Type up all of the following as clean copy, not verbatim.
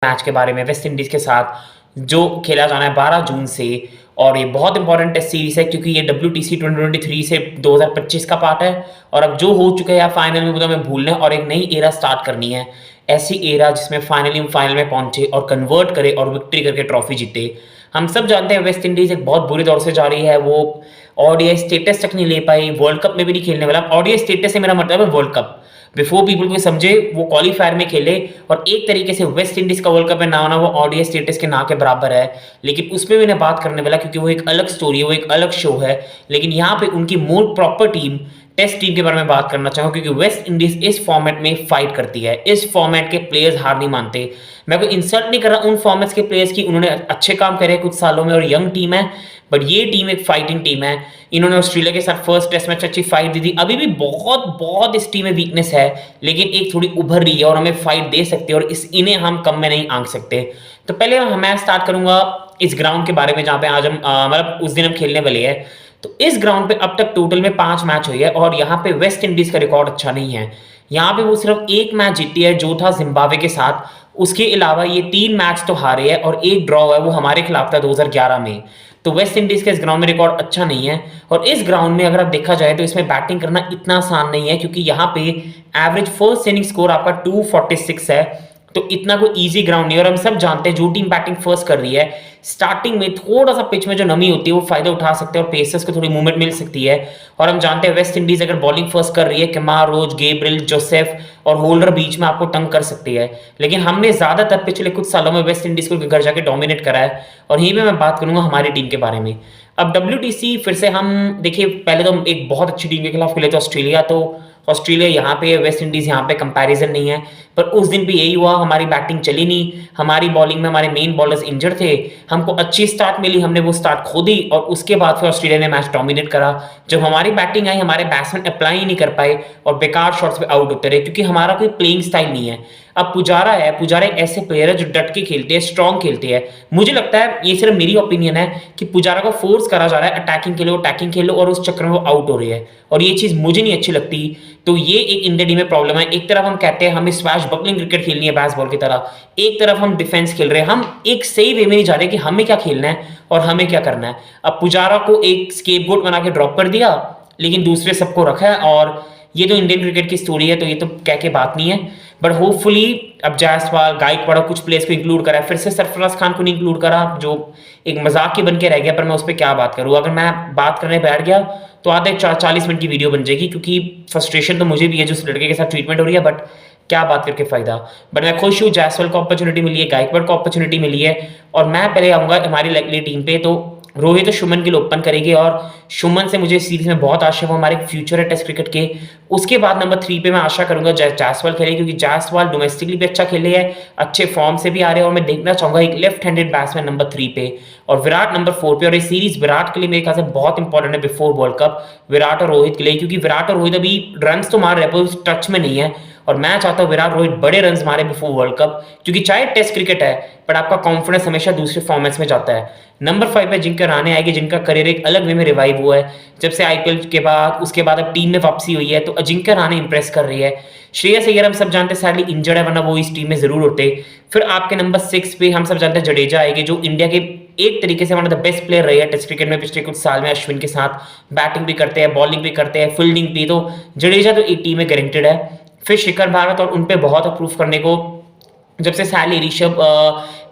Match के बारे में वेस्ट इंडीज़ के साथ जो खेला जाना है 12 जून से। और ये बहुत इंपॉर्टेंट टेस्ट सीरीज़ है क्योंकि ये WTC 2023 से 2025 का पार्ट है और अब जो हो चुका है यार फाइनल में वो तो हमें भूलना है और एक नई एरा स्टार्ट करनी है। ऐसी एरा जिसमें फाइनली हम फाइनल में पहुंचे और कन्वर्ट करे और विक्ट्री करके ट्रॉफी जीते। हम सब जानते हैं वेस्ट इंडीज़ एक बहुत बुरे दौर से जा रही है, वो ओडीआई स्टेटस तक नहीं ले पाई, वर्ल्ड कप में भी नहीं खेलने वाला। ओडीआई स्टेटस से मेरा मतलब है वर्ल्ड कप। बिफोर पीपल को समझे वो क्वालीफायर में खेले और एक तरीके से वेस्ट इंडीज का वर्ल्ड कप में ना होना वो ओडीआई स्टेटस के ना के बराबर है। लेकिन उसमें भी मैं बात करने वाला क्योंकि वो एक अलग स्टोरी है, वो एक अलग शो है। लेकिन यहाँ पे उनकी मोर प्रॉपर टीम टेस्ट टीम के बारे में बात करना चाहूंगा क्योंकि वेस्ट इंडीज इस फॉर्मेट में फाइट करती है। इस फॉर्मेट के प्लेयर्स हार नहीं मानते। मैं कोई इंसल्ट नहीं कर रहा उन फॉर्मेट्स के प्लेयर्स की, उन्होंने अच्छे काम करे कुछ सालों में और यंग टीम है, बट ये टीम एक फाइटिंग टीम है। इन्होंने ऑस्ट्रेलिया के साथ फर्स्ट टेस्ट मैच अच्छी फाइट दी थी। अभी भी बहुत बहुत इस टीम में वीकनेस है लेकिन एक थोड़ी उभर रही है और हमें फाइट दे सकती है और इन्हें हम कम में नहीं आंक सकते। तो पहले मैं स्टार्ट करूंगा इस ग्राउंड के बारे में जहां पे आज हम मतलब उस दिन हम खेलने वाले हैं। तो इस ग्राउंड पे अब तक टोटल में 5 मैच हुई है और यहाँ पे वेस्ट इंडीज का रिकॉर्ड अच्छा नहीं है। यहाँ पे वो सिर्फ एक मैच जीती है जो था जिम्बाब्वे के साथ। उसके अलावा ये 3 मैच तो हारे है और एक ड्रॉ है, वो हमारे खिलाफ था 2011 में। तो वेस्ट इंडीज का इस ग्राउंड में रिकॉर्ड अच्छा नहीं है और इस ग्राउंड में अगर आप देखा जाए तो इसमें बैटिंग करना इतना आसान नहीं है क्योंकि यहाँ पे एवरेज फर्स्ट इनिंग स्कोर आपका 246 है। तो इतना कोई इजी ग्राउंड नहीं है और हम सब जानते हैं जो टीम बैटिंग फर्स्ट कर रही है स्टार्टिंग में थोड़ा सा पिच में जो नमी होती है वो फायदा उठा सकते हैं और पेसर्स को थोड़ी मूवमेंट मिल सकती है। और हम जानते हैं वेस्ट इंडीज अगर बॉलिंग फर्स्ट कर रही है केमार रोज, गैब्रियल, जोसेफ और होल्डर बीच में आपको तंग कर सकती है। लेकिन हमने ज्यादातर पिछले कुछ सालों में वेस्ट इंडीज को घर जाके डोमिनेट करा है और यहीं पे मैं बात करूंगा हमारी टीम के बारे में। अब WTC फिर से हम देखिए, पहले तो हम एक बहुत अच्छी टीम के खिलाफ खेले थे ऑस्ट्रेलिया, तो ऑस्ट्रेलिया यहाँ पे, वेस्ट इंडीज यहाँ पे कंपैरिजन नहीं है। पर उस दिन भी यही हुआ, हमारी बैटिंग चली नहीं, हमारी बॉलिंग में हमारे मेन बॉलर्स इंजर्ड थे, हमको अच्छी स्टार्ट मिली, हमने वो स्टार्ट खो दी और उसके बाद फिर ऑस्ट्रेलिया ने मैच डोमिनेट करा। जब हमारी बैटिंग आई हमारे बैट्समैन अप्लाई ही नहीं कर पाए और बेकार शॉट्स पे आउट होते रहे क्योंकि हमारा कोई प्लेइंग स्टाइल नहीं है। अब पुजारा है, पुजारा एक ऐसे प्लेयर है जो डट के खेलते हैं, स्ट्रॉन्ग खेलते हैं। मुझे लगता है, ये सिर्फ मेरी ओपिनियन है, कि पुजारा को फोर्स करा जा रहा है अटैकिंग के लिए, अटैकिंग खेलो और उस चक्कर में वो आउट हो रही है और ये चीज मुझे नहीं अच्छी लगती। तो ये एक इंडियन टीम में प्रॉब्लम है। एक तरफ हम कहते हैं हमें स्मैश बकलिंग क्रिकेट खेलनी है बैट्सबॉल की तरह, एक तरफ हम डिफेंस खेल रहे हैं। हम एक सही वे में नहीं जा रहे कि हमें क्या खेलना है और हमें क्या करना है। अब पुजारा को एक स्केपगोट बना के ड्रॉप कर दिया लेकिन दूसरे सबको रखा है और ये तो इंडियन क्रिकेट की स्टोरी है तो ये तो कह के बात नहीं है। बट होपफुली अब जायसवाल, गायकवाड़ कुछ प्लेयर्स को इंक्लूड करा है, फिर से सरफराज खान को नहीं इंक्लूड करा जो एक मजाक ही बन के रह गया। पर मैं उस पर क्या बात करूँ, अगर मैं बात करने बैठ गया तो आधे 40 मिनट की वीडियो बन जाएगी क्योंकि फ्रस्ट्रेशन तो मुझे भी है जो उस लड़के के साथ ट्रीटमेंट हो रही है। बट क्या बात करके फायदा। बट मैं खुश हूँ, जायसवाल को अपॉर्चुनिटी मिली है, गायकवाड़ को अपॉर्चुनिटी मिली है और मैं पहले आऊंगा हमारी लाइकली टीम पे। तो रोहित तो शुमन के लिए ओपन करेंगे और शुमन से मुझे सीरीज में बहुत आशा है, वो हमारे फ्यूचर है टेस्ट क्रिकेट के। उसके बाद नंबर 3 पे मैं आशा करूंगा जायसवाल खेले क्योंकि जायसवाल डोमेस्टिकली भी अच्छा खेले है, अच्छे फॉर्म से भी आ रहे हैं और मैं देखना चाहूंगा एक लेफ्ट हैंडेड बैट्समैन नंबर 3 पे और विराट नंबर 4 पे। और ये सीरीज विराट के लिए मेरे ख्याल से बहुत इंपॉर्टेंट है बिफोर वर्ल्ड कप, विराट और रोहित के लिए, क्योंकि विराट और रोहित अभी रन तो मार रहे हैं पर टच में नहीं है और मैं चाहता हूं विराट रोहित बड़े रन्स मारे बिफोर वर्ल्ड कप क्योंकि चाहे टेस्ट क्रिकेट है पर आपका कॉन्फिडेंस हमेशा दूसरे फॉर्मेट्स में जाता है। नंबर 5 पे अजिंक्य रहाणे आएगी जिनका करियर एक अलग वे में रिवाइव हुआ है जब से आईपीएल के बाद, उसके बाद अब टीम में वापसी हुई है। तो अजिंक्य रहाणे इंप्रेस कर रही है। श्रेयस अय्यर हम सब जानते हैं सैडली इंजर्ड है, वरना वो इस टीम में जरूर होते। फिर आपके नंबर 6 पे हम सब जानते हैं जडेजा आएगी जो इंडिया के एक तरीके से one of the best player रहे हैं टेस्ट क्रिकेट में पिछले कुछ साल में। अश्विन के साथ बैटिंग भी करते हैं, बॉलिंग भी करते हैं, फील्डिंग भी। तो जडेजा तो एक टीम में गारंटेड है। फिर शिखर भारत, और उन पे बहुत अप्रूव करने को जब से सैली ऋषभ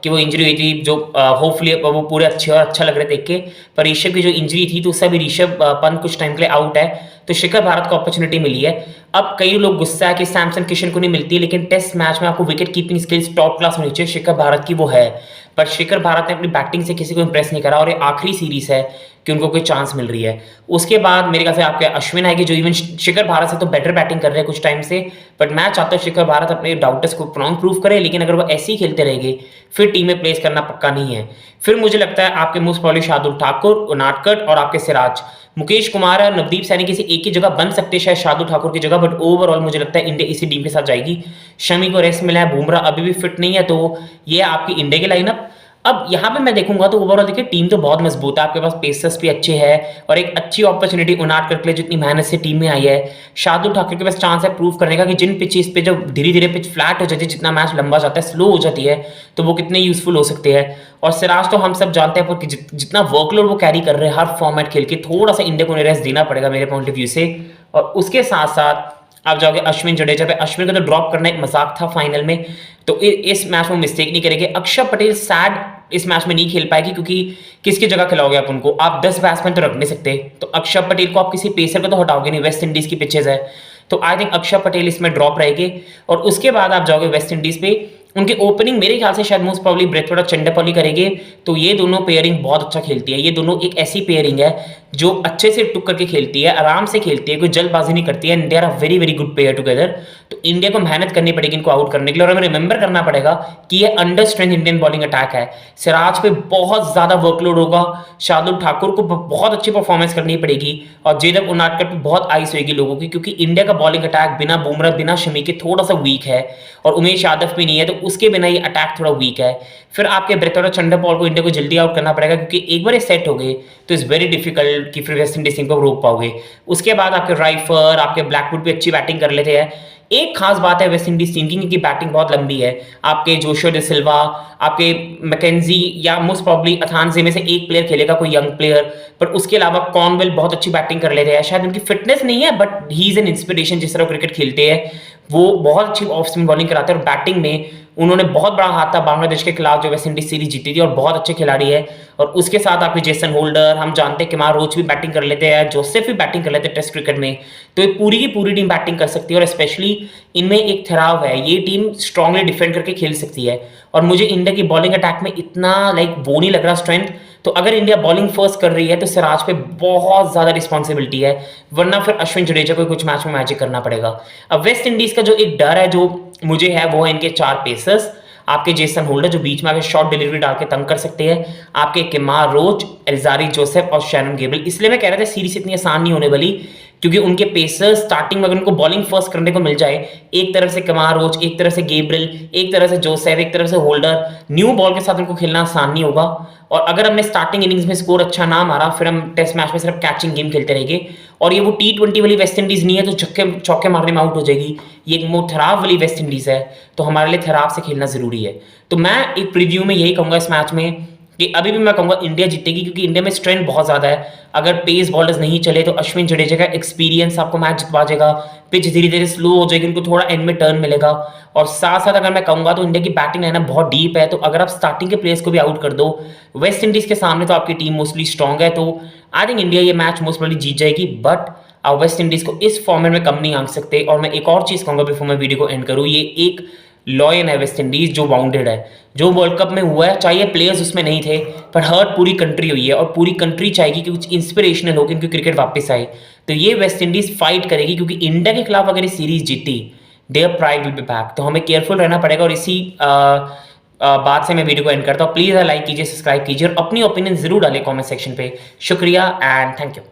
की वो इंजरी हुई थी जो होपफुली वो पूरे अच्छे और अच्छा लग रहे देख के, पर ऋषभ की जो इंजरी थी तो उससे भी ऋषभ पंत कुछ टाइम के लिए आउट है तो शिखर भारत को अपॉर्चुनिटी मिली है। अब कई लोग गुस्सा है कि सैमसन किशन को नहीं मिलती, लेकिन टेस्ट मैच में आपको wicket keeping skills top class होनी चाहिए, शिखर भारत की वो है। पर शिखर भारत ने अपनी बैटिंग से किसी को इंप्रेस नहीं करा और ये आखिरी सीरीज है कि उनको कोई चांस मिल रही है। उसके बाद मेरे ख्याल से आपके अश्विन आएगी जो इवन शिखर भारत से तो बेटर बैटिंग कर रहे हैं कुछ टाइम से, बट मैं चाहता हूँ शिखर भारत अपने डाउटर्स को प्रूव करे, लेकिन अगर वो ऐसे ही खेलते रहेंगे फिर टीम में प्लेस करना पक्का नहीं है। फिर मुझे लगता है आपके मोस्ट प्रॉब्ली शार्दुल ठाकुर, उनादकट और आपके सिराज, मुकेश कुमार और नवदीप सैनी किसी एक ही जगह बन सकते हैं शायद शार्दुल ठाकुर की जगह, बट ओवरऑल मुझे लगता है इंडिया इसी टीम के साथ जाएगी। शमी को रेस्ट मिला है, बुमराह अभी भी फिट नहीं है, तो ये आपकी इंडिया की लाइनअप। अब यहाँ पे मैं देखूंगा तो ओवरऑल देखिए टीम तो बहुत मजबूत है, आपके पास पेसर्स भी अच्छे हैं और एक अच्छी अपॉर्चुनिटी उनादकर के लिए जितनी मेहनत से टीम में आई है। शार्दुल ठाकुर के पास चांस है प्रूव करने का कि जिन पिचेस पे जो धीरे धीरे पिच फ्लैट हो जाती है, जितना मैच लंबा जाता है, स्लो हो जाती है, तो वो कितने यूजफुल हो सकते हैं। और सिराज तो हम सब जानते हैं कि जितना वर्कलोड वो कैरी कर रहे हैं हर फॉर्मेट खेल के, थोड़ा सा इंडिया को रेस्ट देना पड़ेगा मेरे पॉइंट ऑफ व्यू से। और उसके साथ साथ आप जाओगे अश्विन जडेजा पे, अश्विन का तो ड्रॉप करना एक मजाक था फाइनल में, तो इस मैच में मिस्टेक नहीं करेंगे। अक्षर पटेल सैड इस मैच में नहीं खेल पाएगी, क्योंकि किसकी जगह खिलाओगे आप उनको, आप 10 बैट्समैन तो रख नहीं सकते, तो अक्षर पटेल को आप किसी पेसर पे तो हटाओगे नहीं, वेस्ट इंडीज की पिचेज है, तो आई थिंक अक्षर पटेल इसमें ड्रॉप रहेंगे। और उसके बाद आप जाओगे वेस्ट इंडीज पे, उनकी ओपनिंग मेरे ख्याल से शायद मोस्ट प्रॉब्ली ब्रेथवाट चंडीपल्ली करेंगे, तो ये दोनों पेयरिंग बहुत अच्छा खेलती है। ये दोनों एक ऐसी पेयरिंग है जो अच्छे से टुक करके खेलती है, आराम से खेलती है, कोई जल्दबाजी नहीं करती है, they are a very very good pair together. तो इंडिया को मेहनत करनी पड़ेगी इनको आउट करने के लिए, और हमें रिमेंबर करना पड़ेगा कि ये under strength Indian bowling attack है। सिराज पे बहुत ज्यादा वर्कलोड होगा, शार्दुल ठाकुर को बहुत अच्छी परफॉर्मेंस करनी पड़ेगी, और जेदब उनादकर पे बहुत आइस होगी लोगों की, क्योंकि इंडिया का बॉलिंग अटैक बिना बुमराह बिना शमी के थोड़ा सा वीक है, और उमेश यादव भी नहीं है, तो उसके बिना ये अटैक थोड़ा वीक है। फिर आपके ब्रेथवाट चंडीपल्ली को इंडिया को जल्दी आउट करना पड़ेगा, क्योंकि एक बार ये सेट हो गए तो इट्स वेरी डिफिकल्ट कि फिर वेस्ट इंडीज को रोक पाओगे। उसके बाद आपके राइफर, आपके ब्लैकवुड भी अच्छी बैटिंग कर लेते हैं। एक खास बात है वेस्ट इंडीज टीम की बैटिंग बहुत लंबी है, आपके जोशुआ डी सिल्वा, आपके मैकेंजी, या मोस्ट प्रॉब्ली अथानजे में से एक प्लेयर खेलेगा, कोई यंग प्लेयर, पर उसके अलावा कॉर्नवेल बहुत अच्छी बैटिंग कर लेते हैं। शायद उनकी फिटनेस नहीं है, but he is an inspiration, जिस तरह क्रिकेट खेलते हैं वो बहुत अच्छी ऑफ स्पिन बॉलिंग कराते हैं, और बैटिंग में उन्होंने बहुत बड़ा हाथ था बांग्लादेश के खिलाफ जो वेस्ट इंडीज सीरीज जीती थी, और बहुत अच्छे खिलाड़ी है। और उसके साथ आपके जेसन होल्डर, हम जानते हैं केमार रोच भी बैटिंग कर लेते हैं, जोसेफ भी बैटिंग कर लेते हैं टेस्ट क्रिकेट में, तो ये पूरी की पूरी टीम बैटिंग कर सकती है, और स्पेशली इनमें एक ठहराव है, ये टीम स्ट्रांगली डिफेंड करके खेल सकती है। और मुझे इंडिया की बॉलिंग अटैक में इतना वो नहीं लग रहा स्ट्रेंथ, तो अगर इंडिया बॉलिंग फर्स्ट कर रही है तो सिराज पे बहुत ज्यादा रिस्पॉन्सिबिलिटी है, वरना फिर अश्विन जडेजा को कुछ मैच में मैजिक करना पड़ेगा। अब वेस्ट इंडीज का जो एक डर है जो मुझे है, वो है इनके 4 पेसर्स, आपके जेसन होल्डर जो बीच में आके शॉर्ट डिलीवरी डाल के तंग कर सकते हैं, आपके केमार रोच, एल्जारी जोसेफ और शैनन गेब्रियल। इसलिए मैं कह रहा था सीरीज इतनी आसान नहीं होने वाली, क्योंकि उनके पेसर्स स्टार्टिंग में अगर उनको बॉलिंग फर्स्ट करने को मिल जाए, एक तरफ से केमार रोच, एक तरफ से गेब्रियल, एक तरफ से जोसेफ, एक तरफ से होल्डर, न्यू बॉल के साथ उनको खेलना आसान नहीं होगा। और अगर हमने स्टार्टिंग इनिंग्स में स्कोर अच्छा ना मारा, फिर हम टेस्ट मैच में सिर्फ कैचिंग गेम खेलते रहेंगे, और ये वो T20 वाली वेस्ट इंडीज नहीं है तो छक्के चौके मारने में आउट हो जाएगी, ये एक थराव वाली वेस्ट इंडीज है, तो हमारे लिए थराव से खेलना जरूरी है। तो मैं एक प्रीव्यू में यही कहूंगा इस मैच में कि अभी भी मैं कहूंगा इंडिया जीतेगी, क्योंकि इंडिया में स्ट्रेंथ बहुत ज्यादा है। अगर पेस बॉलर्स नहीं चले तो अश्विन जडेजा का एक्सपीरियंस आपको मैच जितवा देगा, पिच धीरे धीरे स्लो हो जाएगी, उनको थोड़ा एंड में टर्न मिलेगा। और साथ साथ अगर मैं कहूंगा तो इंडिया की बैटिंग लाइनअप बहुत डीप है, तो अगर आप स्टार्टिंग के प्लेयर्स को भी आउट कर दो वेस्ट इंडीज के सामने, तो आपकी टीम मोस्टली स्ट्रॉन्ग है, तो आई थिंक इंडिया ये मैच मोस्ट प्रोबेबली जीत जाएगी। बट आप वेस्ट इंडीज को इस फॉर्मेट में कम नहीं आंक सकते। और मैं एक और चीज कहूंगा बिफोर मैं वीडियो को एंड करूं, ये एक लॉयन है वेस्ट इंडीज जो बाउंडेड है, जो वर्ल्ड कप में हुआ है, चाहे प्लेयर्स उसमें नहीं थे, पर हर्ट पूरी कंट्री हुई है, और पूरी कंट्री चाहेगी कि कुछ इंस्पिरेशनल हो, क्योंकि क्रिकेट वापस आए। तो ये वेस्ट इंडीज फाइट करेगी, क्योंकि इंडिया के खिलाफ अगर ये सीरीज जीती, their pride will be back. तो हमें केयरफुल रहना पड़ेगा, और इसी बात से मैं वीडियो को एंड करता हूँ। प्लीज लाइक कीजिए, सब्सक्राइब कीजिए, और अपनी ओपिनियन जरूर डालिए कॉमेंट सेक्शन पे। शुक्रिया एंड थैंक यू।